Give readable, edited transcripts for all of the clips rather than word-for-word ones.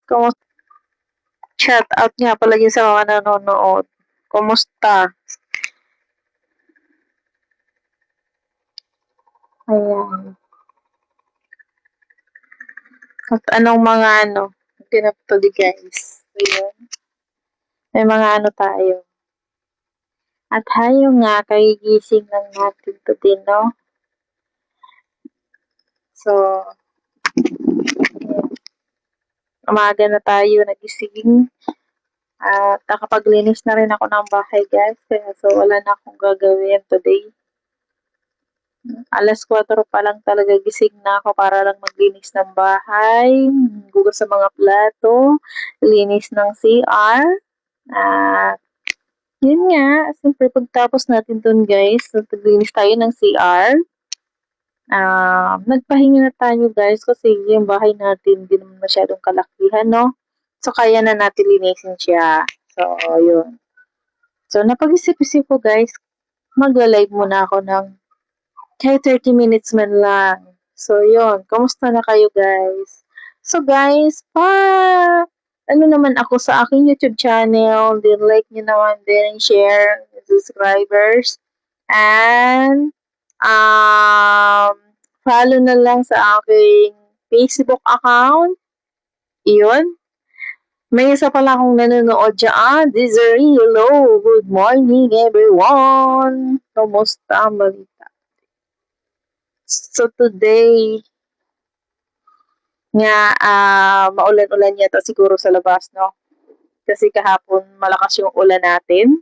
Kumusta? Shout out nga pala yun sa mga nanonood. Kumusta? Ayan. At anong mga tinaptuli guys. Ayan. May mga tayo. At tayo nga, kagigising lang natin today, no? So, ayan. Umaga na tayo nagising. At nakapaglinis na rin ako ng bahay, guys. Kaya so, wala na akong gagawin today. Alas 4 pa lang talaga gising na ako para lang maglinis ng bahay, gugas sa mga plato, linis ng CR. At yun nga, siyempre pagtapos natin dun guys, naglinis tayo ng CR. Nagpahinga na tayo guys kasi yung bahay natin hindi naman masyadong kalakihan, no? So kaya na natin linisin siya. So, yun. So, napag-isip-isip ko guys, magla-live muna ako ng kahit 30 minutes man lang. So, yun. Kamusta na kayo, guys? So, guys, ano naman ako sa aking YouTube channel, din like nyo naman din, share, subscribers, and, follow na lang sa aking Facebook account. Iyon. May isa pala akong nanonood dyan. Desiree, hello. Good morning, everyone. Kamusta ang balita? So today nga maulan-ulan yata siguro sa labas, no? Kasi kahapon malakas yung ulan natin.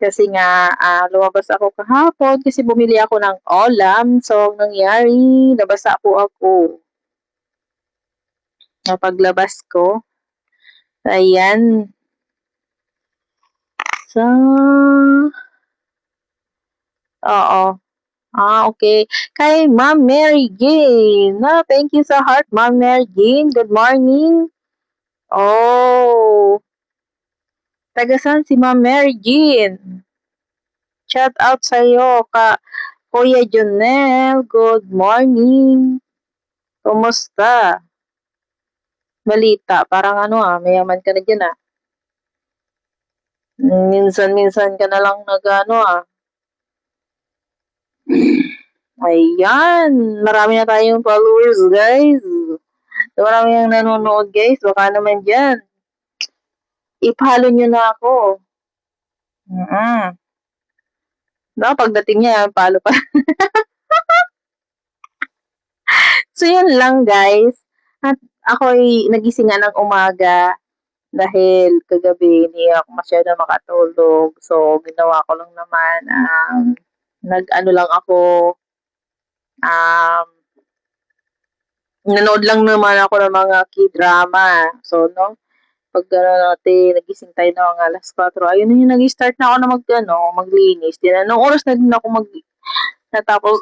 Kasi nga lumabas ako kahapon kasi bumili ako ng ulam. So ang nangyari, nabasa po ako. Napaglabas ko. Ayan. So, oo. Okay. Kay Ma'am Mary Jane. Thank you sa heart, Ma'am Mary Jane. Good morning. Oh. Taga-saan si Ma'am Mary Jane? Shout out sa'yo, Kuya Jonel. Good morning. Kumusta? Balita. Parang mayaman ka na dyan Minsan-minsan ka na lang Ayan. Marami na tayong followers, guys. Marami yung nanonood, guys. Baka naman dyan. I-follow nyo na ako. No, pagdating niya, follow pa. So, yun lang, guys. At ako'y nagising ng umaga dahil kagabi hindi ako masyado makatulog. So, ginawa ko lang naman, nag-ano lang ako, nanood lang naman ako ng mga k-drama. So, no, pag natin, nagising tayo ng alas 4, ayun na yung nag-start na ako na maglinis. Nung oras na din ako natapos,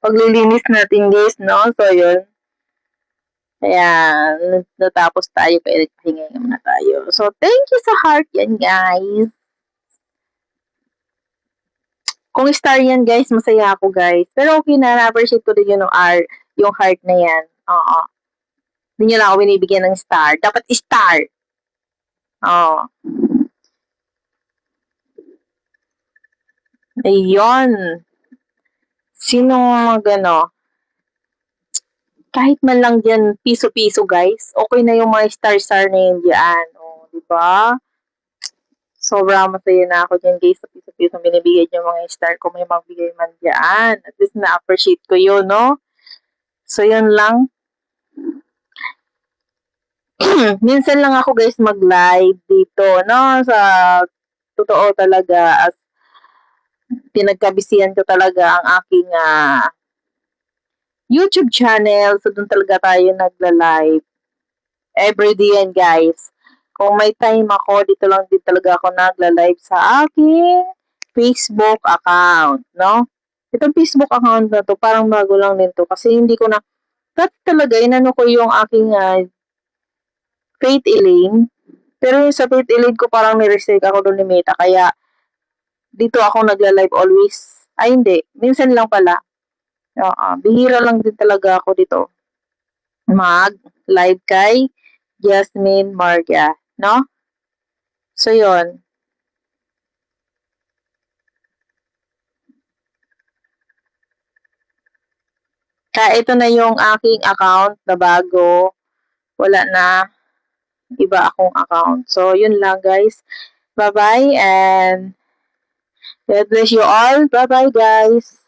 paglilinis natin guys, no? So, yun. Kaya, natapos tayo, kaya nagpahinga muna tayo. So, thank you sa heart yan, guys. Kung star yan, guys, masaya ako, guys. Pero okay na, na-appreciate ko din yung heart na yan. Oo. Hindi nyo lang ako binibigyan ng star. Dapat star. Oo. Ayun. Sino kahit man lang dyan, piso-piso, guys. Okay na yung mga star-star na yun dyan. O, diba? Sobrang masaya na ako dyan, guys. Sa piso-piso binibigay yung mga star ko. May magbigay man dyan. At least na-appreciate ko yun, no? So, yun lang. Minsan lang ako, guys, mag-live dito, no? Sa totoo talaga. At pinagkabisihan ko talaga ang aking YouTube channel. So, doon talaga tayo nagla-live. Everyday yan, guys. Kung may time ako, dito lang din talaga ako nagla-live sa aking Facebook account, no? Itong Facebook account na to, parang bago lang din to. Kasi hindi ko na, dati talaga, inano ko yung aking Faith Elaine. Pero yung sa Faith Elaine ko, parang nirestrict ako doon ni Meta. Kaya, dito ako nagla-live always. Ay, hindi. Minsan lang pala. Bihira lang din talaga ako dito. mag-live kay Jasmine Marga, no? So, yun. Kaya ito na yung aking account na bago. Wala na iba akong account. So, yun lang guys. Bye-bye and God bless you all. Bye-bye guys.